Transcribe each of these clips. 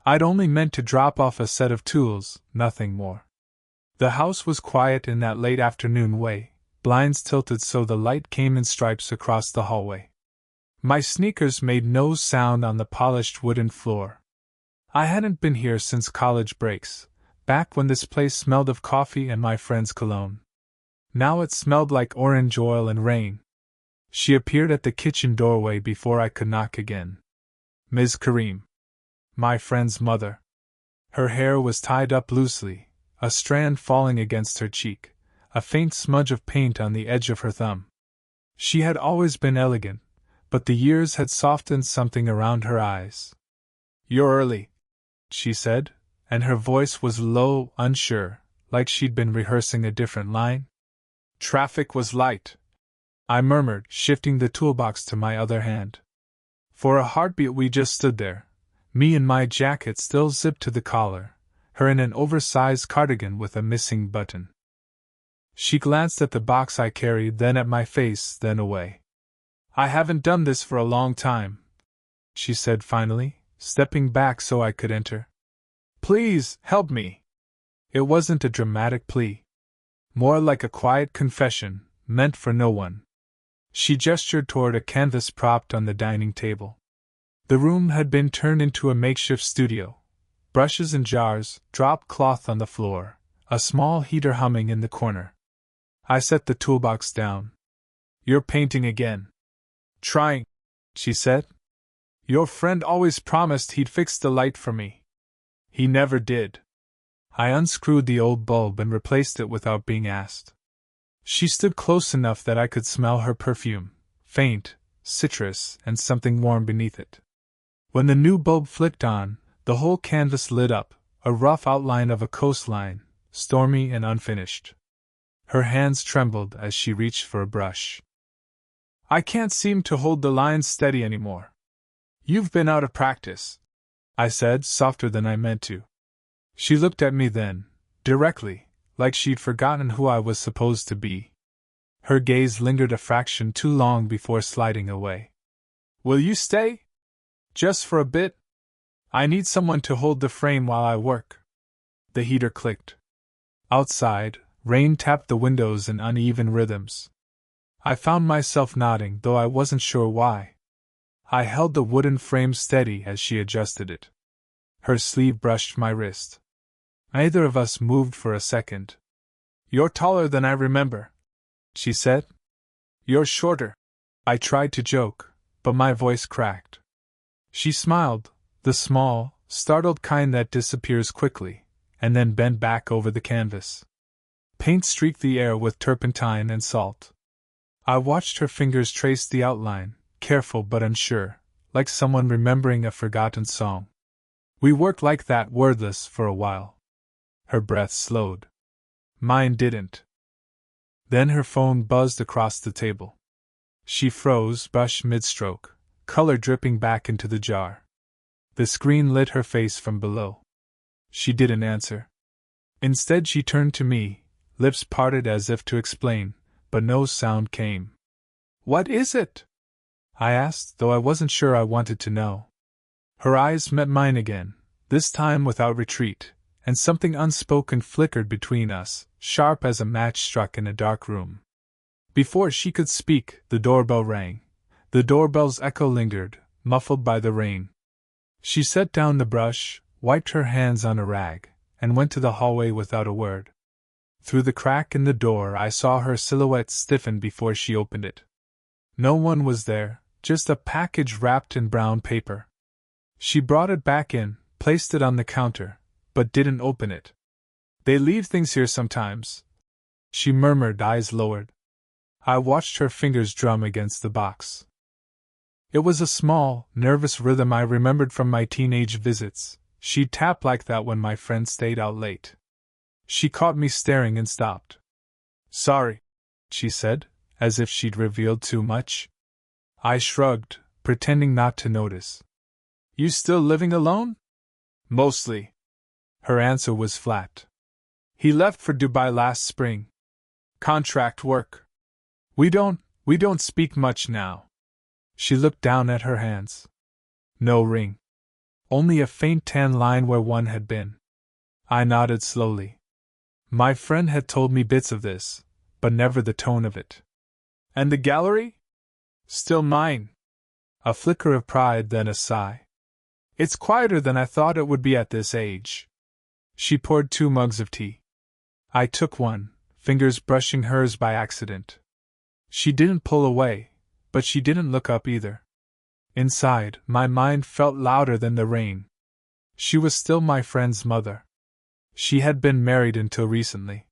I'd only meant to drop off a set of tools, nothing more. The house was quiet in that late afternoon way, blinds tilted so the light came in stripes across the hallway. My sneakers made no sound on the polished wooden floor. I hadn't been here since college breaks, back when this place smelled of coffee and my friend's cologne. Now it smelled like orange oil and rain. She appeared at the kitchen doorway before I could knock again. Ms. Kareem. My friend's mother. Her hair was tied up loosely, a strand falling against her cheek, a faint smudge of paint on the edge of her thumb. She had always been elegant, but the years had softened something around her eyes. "You're early," she said, and her voice was low, unsure, like she'd been rehearsing a different line. "Traffic was light," I murmured, shifting the toolbox to my other hand. For a heartbeat we just stood there, me in my jacket still zipped to the collar, her in an oversized cardigan with a missing button. She glanced at the box I carried, then at my face, then away. "I haven't done this for a long time," she said finally, stepping back so I could enter. "Please, help me." It wasn't a dramatic plea. More like a quiet confession, meant for no one. She gestured toward a canvas propped on the dining table. The room had been turned into a makeshift studio. Brushes and jars, dropped cloth on the floor, a small heater humming in the corner. I set the toolbox down. "You're painting again." "Trying," she said. "Your friend always promised he'd fix the light for me. He never did." I unscrewed the old bulb and replaced it without being asked. She stood close enough that I could smell her perfume, faint, citrus, and something warm beneath it. When the new bulb flicked on, the whole canvas lit up, a rough outline of a coastline, stormy and unfinished. Her hands trembled as she reached for a brush. "I can't seem to hold the lines steady anymore." "You've been out of practice," I said, softer than I meant to. She looked at me then, directly, like she'd forgotten who I was supposed to be. Her gaze lingered a fraction too long before sliding away. "Will you stay? Just for a bit? I need someone to hold the frame while I work." The heater clicked. Outside, rain tapped the windows in uneven rhythms. I found myself nodding, though I wasn't sure why. I held the wooden frame steady as she adjusted it. Her sleeve brushed my wrist. Neither of us moved for a second. "You're taller than I remember," she said. "You're shorter." I tried to joke, but my voice cracked. She smiled, the small, startled kind that disappears quickly, and then bent back over the canvas. Paint streaked the air with turpentine and salt. I watched her fingers trace the outline, careful but unsure, like someone remembering a forgotten song. We worked like that, wordless, for a while. Her breath slowed. Mine didn't. Then her phone buzzed across the table. She froze, brush mid-stroke, color dripping back into the jar. The screen lit her face from below. She didn't answer. Instead she turned to me, lips parted as if to explain, but no sound came. "What is it?" I asked, though I wasn't sure I wanted to know. Her eyes met mine again, this time without retreat, and something unspoken flickered between us, sharp as a match struck in a dark room. Before she could speak, the doorbell rang. The doorbell's echo lingered, muffled by the rain. She set down the brush, wiped her hands on a rag, and went to the hallway without a word. Through the crack in the door I saw her silhouette stiffen before she opened it. No one was there, just a package wrapped in brown paper. She brought it back in, placed it on the counter, but didn't open it. "They leave things here sometimes," she murmured, eyes lowered. I watched her fingers drum against the box. It was a small, nervous rhythm I remembered from my teenage visits. She'd tap like that when my friend stayed out late. She caught me staring and stopped. "Sorry," she said, as if she'd revealed too much. I shrugged, pretending not to notice. "You still living alone?" "Mostly." Her answer was flat. "He left for Dubai last spring. Contract work. We don't speak much now." She looked down at her hands. "No ring." only a faint tan line where one had been. I nodded slowly. My friend had told me bits of this, but never the tone of it. And the gallery? Still mine. A flicker of pride, then a sigh. It's quieter than I thought it would be at this age. She poured 2 mugs of tea. I took one, fingers brushing hers by accident. She didn't pull away, but she didn't look up either. Inside, my mind felt louder than the rain. She was still my friend's mother. She had been married until recently.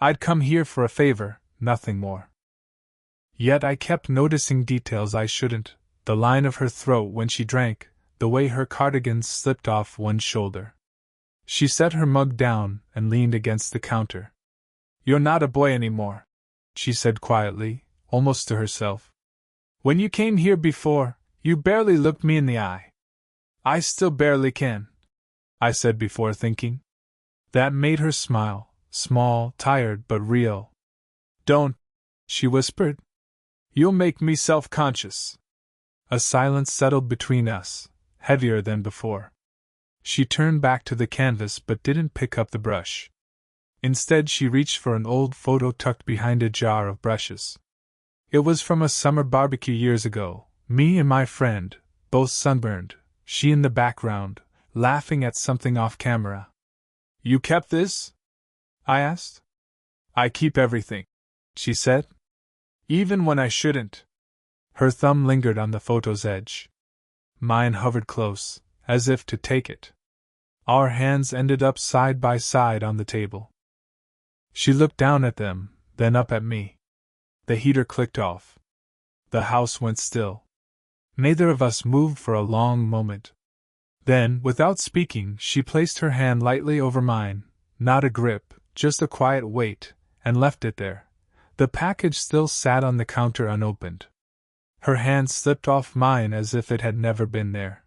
I'd come here for a favor, nothing more. Yet I kept noticing details I shouldn't, the line of her throat when she drank, the way her cardigan slipped off one shoulder. She set her mug down and leaned against the counter. You're not a boy anymore, she said quietly, almost to herself. When you came here before, you barely looked me in the eye. I still barely can, I said before thinking. That made her smile, small, tired, but real. Don't, she whispered. You'll make me self-conscious. A silence settled between us, heavier than before. She turned back to the canvas but didn't pick up the brush. Instead, she reached for an old photo tucked behind a jar of brushes. It was from a summer barbecue years ago, me and my friend, both sunburned, she in the background, laughing at something off camera. You kept this? I asked. I keep everything, she said. Even when I shouldn't. Her thumb lingered on the photo's edge. Mine hovered close, as if to take it. Our hands ended up side by side on the table. She looked down at them, then up at me. The heater clicked off. The house went still. Neither of us moved for a long moment. Then, without speaking, she placed her hand lightly over mine, not a grip, just a quiet weight, and left it there. The package still sat on the counter unopened. Her hand slipped off mine as if it had never been there.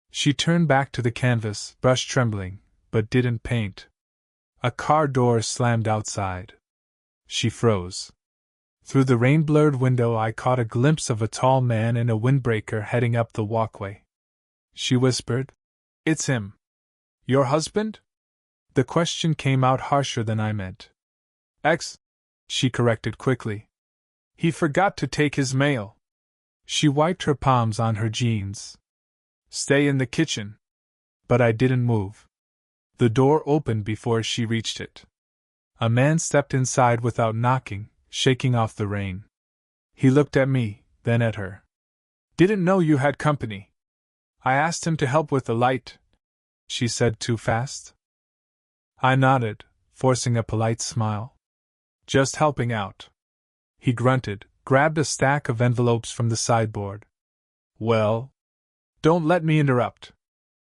She turned back to the canvas, brush trembling, but didn't paint. A car door slammed outside. She froze. Through the rain-blurred window I caught a glimpse of a tall man in a windbreaker heading up the walkway. She whispered, It's him. Your husband? The question came out harsher than I meant. Ex, she corrected quickly. He forgot to take his mail. She wiped her palms on her jeans. Stay in the kitchen. But I didn't move. The door opened before she reached it. A man stepped inside without knocking, shaking off the rain. He looked at me, then at her. Didn't know you had company. I asked him to help with the light, she said too fast. I nodded, forcing a polite smile. Just helping out. He grunted, grabbed a stack of envelopes from the sideboard. Well? Don't let me interrupt.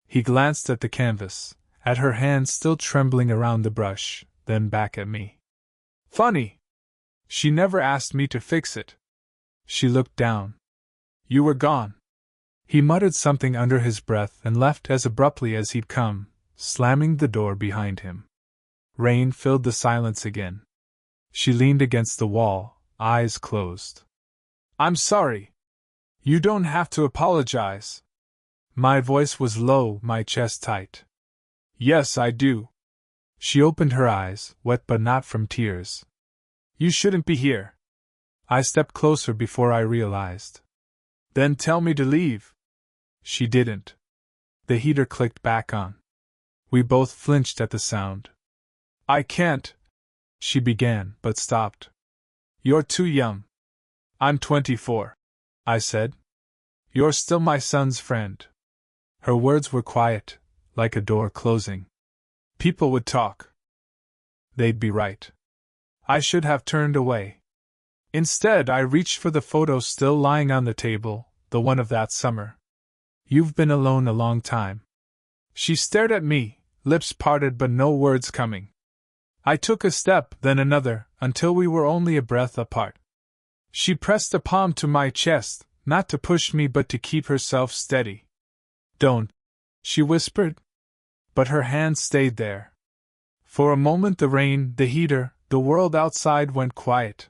He glanced at the canvas, at her hand still trembling around the brush, then back at me. Funny. She never asked me to fix it. She looked down. You were gone. He muttered something under his breath and left as abruptly as he'd come, slamming the door behind him. Rain filled the silence again. She leaned against the wall, eyes closed. I'm sorry. You don't have to apologize. My voice was low, my chest tight. Yes, I do. She opened her eyes, wet but not from tears. You shouldn't be here. I stepped closer before I realized. Then tell me to leave. She didn't. The heater clicked back on. We both flinched at the sound. I can't, she began, but stopped. You're too young. I'm 24, I said. You're still my son's friend. Her words were quiet, like a door closing. People would talk. They'd be right. I should have turned away. Instead, I reached for the photo still lying on the table, the one of that summer. You've been alone a long time. She stared at me, lips parted but no words coming. I took a step, then another, until we were only a breath apart. She pressed a palm to my chest, not to push me but to keep herself steady. Don't, she whispered. But her hand stayed there. For a moment the rain, the heater, the world outside went quiet.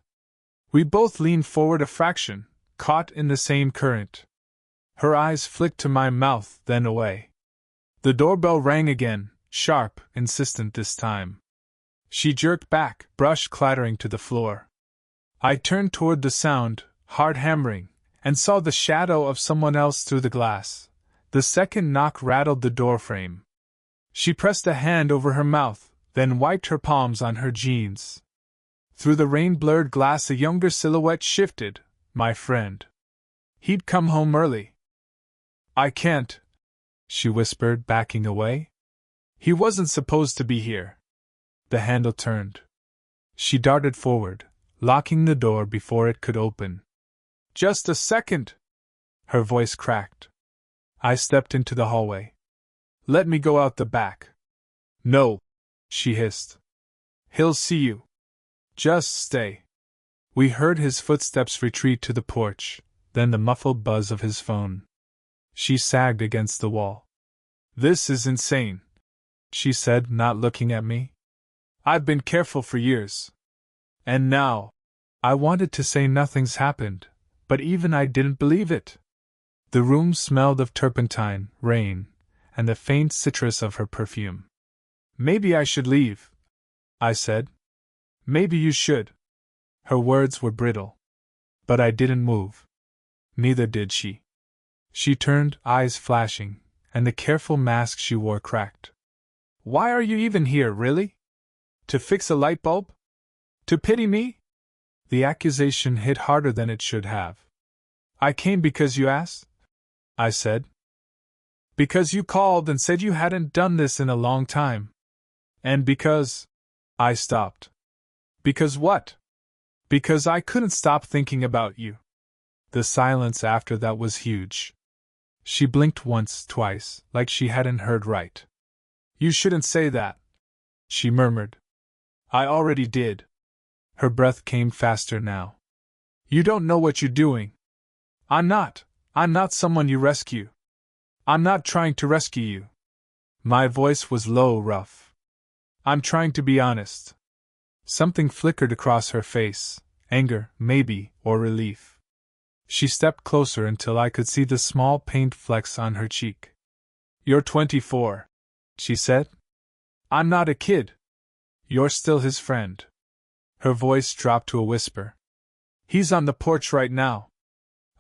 We both leaned forward a fraction, caught in the same current. Her eyes flicked to my mouth, then away. The doorbell rang again, sharp, insistent this time. She jerked back, brush clattering to the floor. I turned toward the sound, hard hammering, and saw the shadow of someone else through the glass. The second knock rattled the doorframe. She pressed a hand over her mouth, then wiped her palms on her jeans. Through the rain-blurred glass a younger silhouette shifted, my friend. He'd come home early. I can't, she whispered, backing away. He wasn't supposed to be here. The handle turned. She darted forward, locking the door before it could open. Just a second! Her voice cracked. I stepped into the hallway. Let me go out the back. No, she hissed. He'll see you. Just stay. We heard his footsteps retreat to the porch, then the muffled buzz of his phone. She sagged against the wall. This is insane, she said, not looking at me. I've been careful for years. And now, I wanted to say nothing's happened, but even I didn't believe it. The room smelled of turpentine, rain, and the faint citrus of her perfume. Maybe I should leave, I said. Maybe you should. Her words were brittle. But I didn't move. Neither did she. She turned, eyes flashing, and the careful mask she wore cracked. Why are you even here, really? To fix a light bulb? To pity me? The accusation hit harder than it should have. I came because you asked, I said. Because you called and said you hadn't done this in a long time. And because... I stopped. Because what? Because I couldn't stop thinking about you. The silence after that was huge. She blinked once, twice, like she hadn't heard right. You shouldn't say that, she murmured. I already did. Her breath came faster now. You don't know what you're doing. I'm not someone you rescue. I'm not trying to rescue you. My voice was low, rough. I'm trying to be honest. Something flickered across her face, anger, maybe, or relief. She stepped closer until I could see the small paint flecks on her cheek. You're 24, she said. I'm not a kid. You're still his friend. Her voice dropped to a whisper. He's on the porch right now.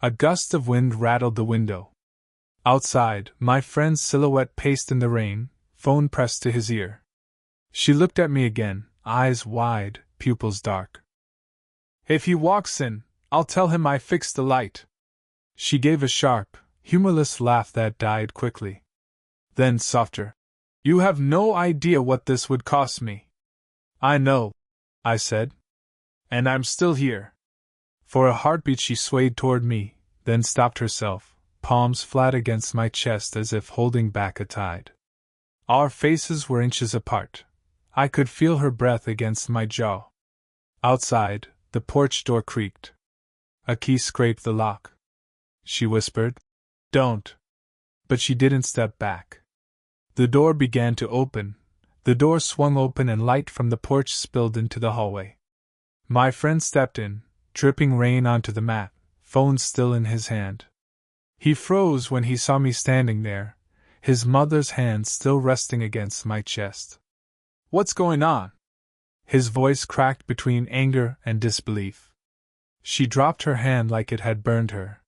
A gust of wind rattled the window. Outside, my friend's silhouette paced in the rain, phone pressed to his ear. She looked at me again, eyes wide, pupils dark. If he walks in, I'll tell him I fixed the light. She gave a sharp, humorless laugh that died quickly. Then softer. You have no idea what this would cost me. I know, I said. And I'm still here. For a heartbeat she swayed toward me, then stopped herself, palms flat against my chest as if holding back a tide. Our faces were inches apart. I could feel her breath against my jaw. Outside, the porch door creaked. A key scraped the lock. She whispered, Don't. But she didn't step back. The door began to open. The door swung open and light from the porch spilled into the hallway. My friend stepped in, dripping rain onto the mat, phone still in his hand. He froze when he saw me standing there, his mother's hand still resting against my chest. What's going on? His voice cracked between anger and disbelief. She dropped her hand like it had burned her.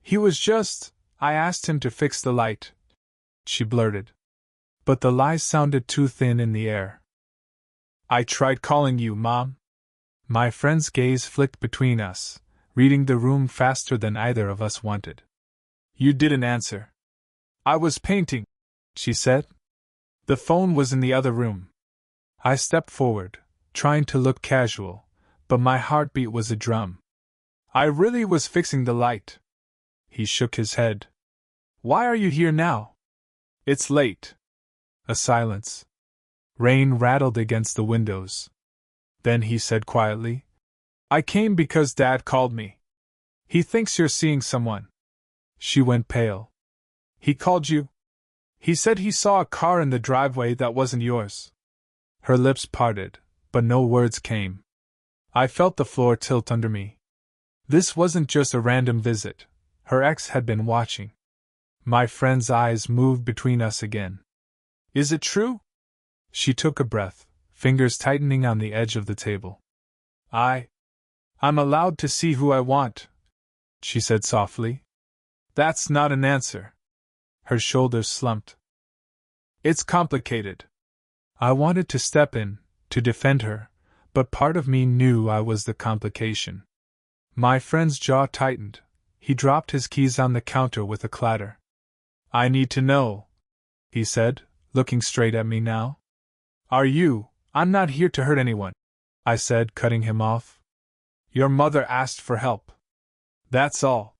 He was just... I asked him to fix the light, she blurted. But the lies sounded too thin in the air. I tried calling you, Mom. My friend's gaze flicked between us, reading the room faster than either of us wanted. You didn't answer. I was painting, she said. The phone was in the other room. I stepped forward, trying to look casual, but my heartbeat was a drum. I really was fixing the light. He shook his head. Why are you here now? It's late. A silence. Rain rattled against the windows. Then he said quietly, I came because Dad called me. He thinks you're seeing someone. She went pale. He called you? He said he saw a car in the driveway that wasn't yours. Her lips parted, but no words came. I felt the floor tilt under me. This wasn't just a random visit. Her ex had been watching. My friend's eyes moved between us again. Is it true? She took a breath, fingers tightening on the edge of the table. I'm allowed to see who I want, she said softly. That's not an answer. Her shoulders slumped. It's complicated. I wanted to step in, to defend her, but part of me knew I was the complication. My friend's jaw tightened. He dropped his keys on the counter with a clatter. I need to know, he said, looking straight at me now. I'm not here to hurt anyone, I said, cutting him off. Your mother asked for help. That's all.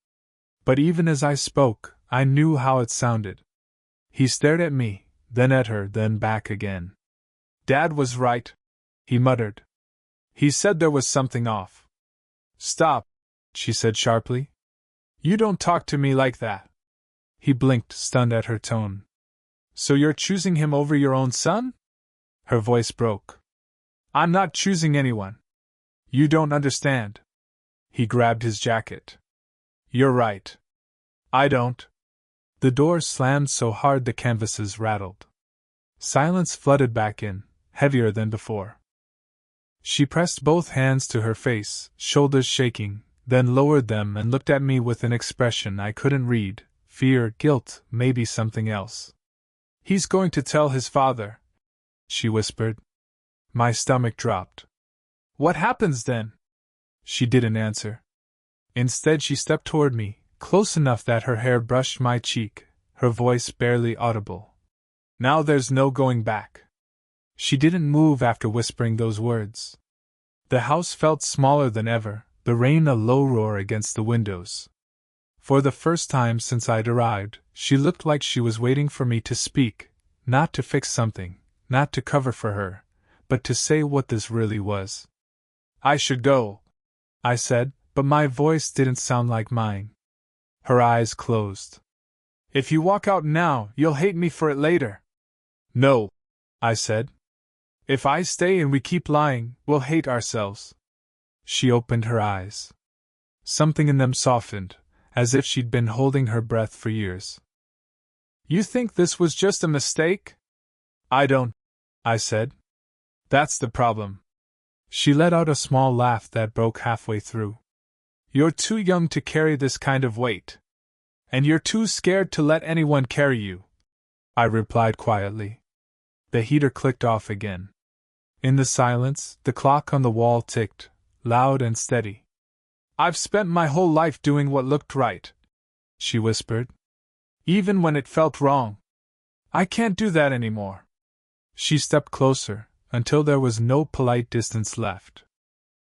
But even as I spoke, I knew how it sounded. He stared at me, then at her, then back again. Dad was right, he muttered. He said there was something off. Stop, she said sharply. You don't talk to me like that. He blinked, stunned at her tone. So you're choosing him over your own son? Her voice broke. I'm not choosing anyone. You don't understand. He grabbed his jacket. You're right. I don't. The door slammed so hard the canvases rattled. Silence flooded back in, heavier than before. She pressed both hands to her face, shoulders shaking, then lowered them and looked at me with an expression I couldn't read, fear, guilt, maybe something else. He's going to tell his father, she whispered. My stomach dropped. What happens then? She didn't answer. Instead, she stepped toward me, close enough that her hair brushed my cheek, her voice barely audible. Now there's no going back. She didn't move after whispering those words. The house felt smaller than ever, the rain a low roar against the windows. For the first time since I'd arrived, she looked like she was waiting for me to speak, not to fix something, not to cover for her, but to say what this really was. I should go, I said, but my voice didn't sound like mine. Her eyes closed. If you walk out now, you'll hate me for it later. No, I said. If I stay and we keep lying, we'll hate ourselves. She opened her eyes. Something in them softened, as if she'd been holding her breath for years. You think this was just a mistake? I don't, I said. That's the problem. She let out a small laugh that broke halfway through. You're too young to carry this kind of weight. And you're too scared to let anyone carry you, I replied quietly. The heater clicked off again. In the silence, the clock on the wall ticked, loud and steady. I've spent my whole life doing what looked right, she whispered. Even when it felt wrong. I can't do that anymore. She stepped closer, until there was no polite distance left.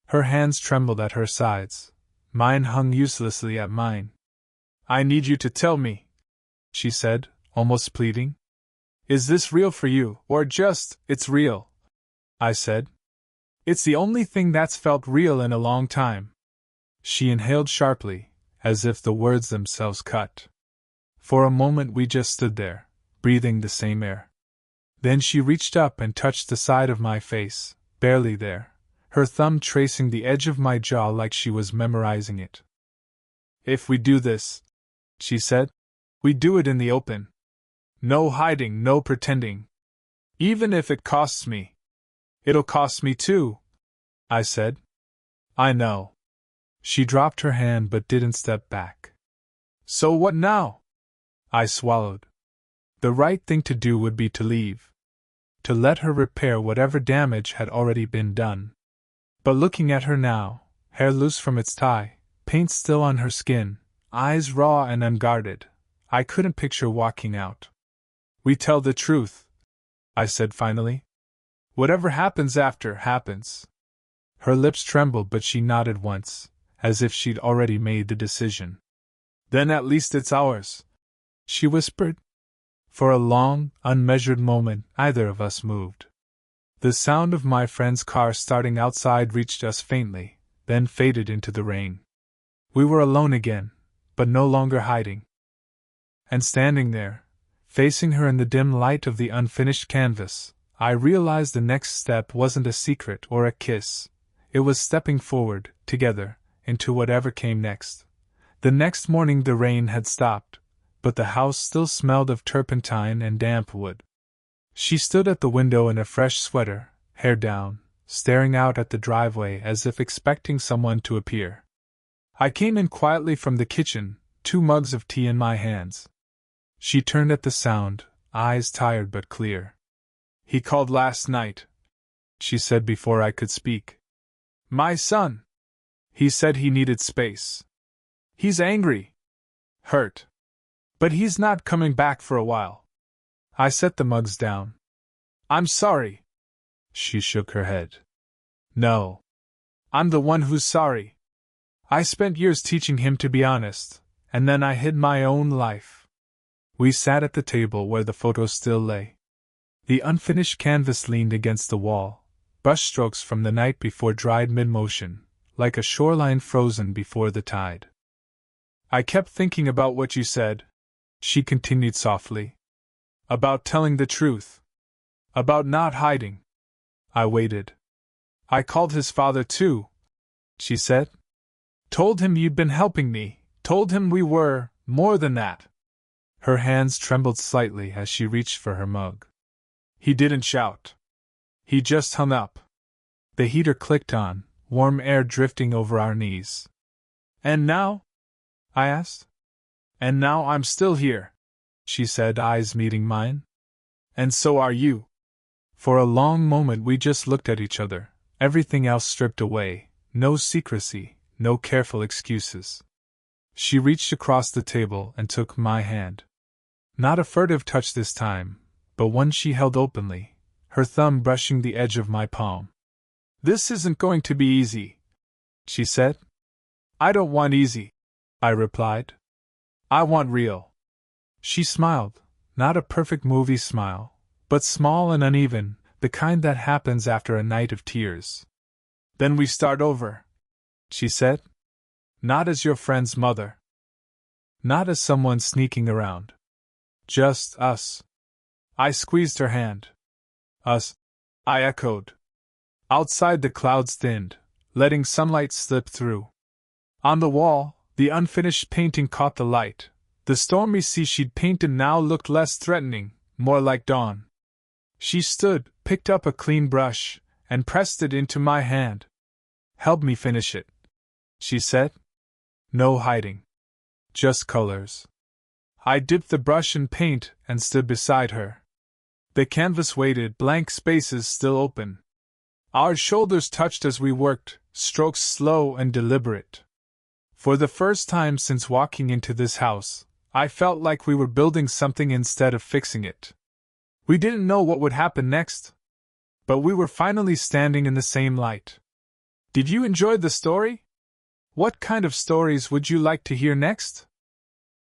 Her hands trembled at her sides. Mine hung uselessly at mine. I need you to tell me, she said, almost pleading. Is this real for you, or just, it's real? I said. It's the only thing that's felt real in a long time. She inhaled sharply, as if the words themselves cut. For a moment we just stood there, breathing the same air. Then she reached up and touched the side of my face, barely there, her thumb tracing the edge of my jaw like she was memorizing it. If we do this, she said, we do it in the open. No hiding, no pretending. Even if it costs me. It'll cost me too, I said. I know. She dropped her hand but didn't step back. So what now? I swallowed. The right thing to do would be to leave. To let her repair whatever damage had already been done. But looking at her now, hair loose from its tie, paint still on her skin, eyes raw and unguarded, I couldn't picture walking out. We tell the truth, I said finally. Whatever happens after happens. Her lips trembled but she nodded once, as if she'd already made the decision. Then at least it's ours, she whispered. For a long, unmeasured moment, neither of us moved. The sound of my friend's car starting outside reached us faintly, then faded into the rain. We were alone again, but no longer hiding. And standing there, facing her in the dim light of the unfinished canvas, I realized the next step wasn't a secret or a kiss. It was stepping forward, together, into whatever came next. The next morning the rain had stopped, but the house still smelled of turpentine and damp wood. She stood at the window in a fresh sweater, hair down, staring out at the driveway as if expecting someone to appear. I came in quietly from the kitchen, 2 mugs of tea in my hands. She turned at the sound, eyes tired but clear. "He called last night," she said before I could speak. "My son. He said he needed space. He's angry. Hurt. But he's not coming back for a while." I set the mugs down. "I'm sorry." She shook her head. "No. I'm the one who's sorry. I spent years teaching him to be honest, and then I hid my own life." We sat at the table where the photo still lay. The unfinished canvas leaned against the wall, brushstrokes from the night before dried mid-motion, like a shoreline frozen before the tide. "I kept thinking about what you said," she continued softly. "About telling the truth. About not hiding." I waited. "I called his father too," she said. "Told him you'd been helping me, told him we were more than that." Her hands trembled slightly as she reached for her mug. "He didn't shout. He just hung up." The heater clicked on, warm air drifting over our knees. "And now?" I asked. "And now I'm still here," she said, eyes meeting mine. "And so are you." For a long moment we just looked at each other, everything else stripped away, no secrecy, no careful excuses. She reached across the table and took my hand. Not a furtive touch this time, but one she held openly, her thumb brushing the edge of my palm. "This isn't going to be easy," she said. "I don't want easy," I replied. "I want real." She smiled, not a perfect movie smile, but small and uneven, the kind that happens after a night of tears. "Then we start over," she said. "Not as your friend's mother. Not as someone sneaking around. Just us." I squeezed her hand. "Us," I echoed. Outside the clouds thinned, letting sunlight slip through. On the wall, the unfinished painting caught the light. The stormy sea she'd painted now looked less threatening, more like dawn. She stood, picked up a clean brush, and pressed it into my hand. "Help me finish it," she said. "No hiding. Just colors." I dipped the brush in paint and stood beside her. The canvas waited, blank spaces still open. Our shoulders touched as we worked, strokes slow and deliberate. For the first time since walking into this house, I felt like we were building something instead of fixing it. We didn't know what would happen next, but we were finally standing in the same light. Did you enjoy the story? What kind of stories would you like to hear next?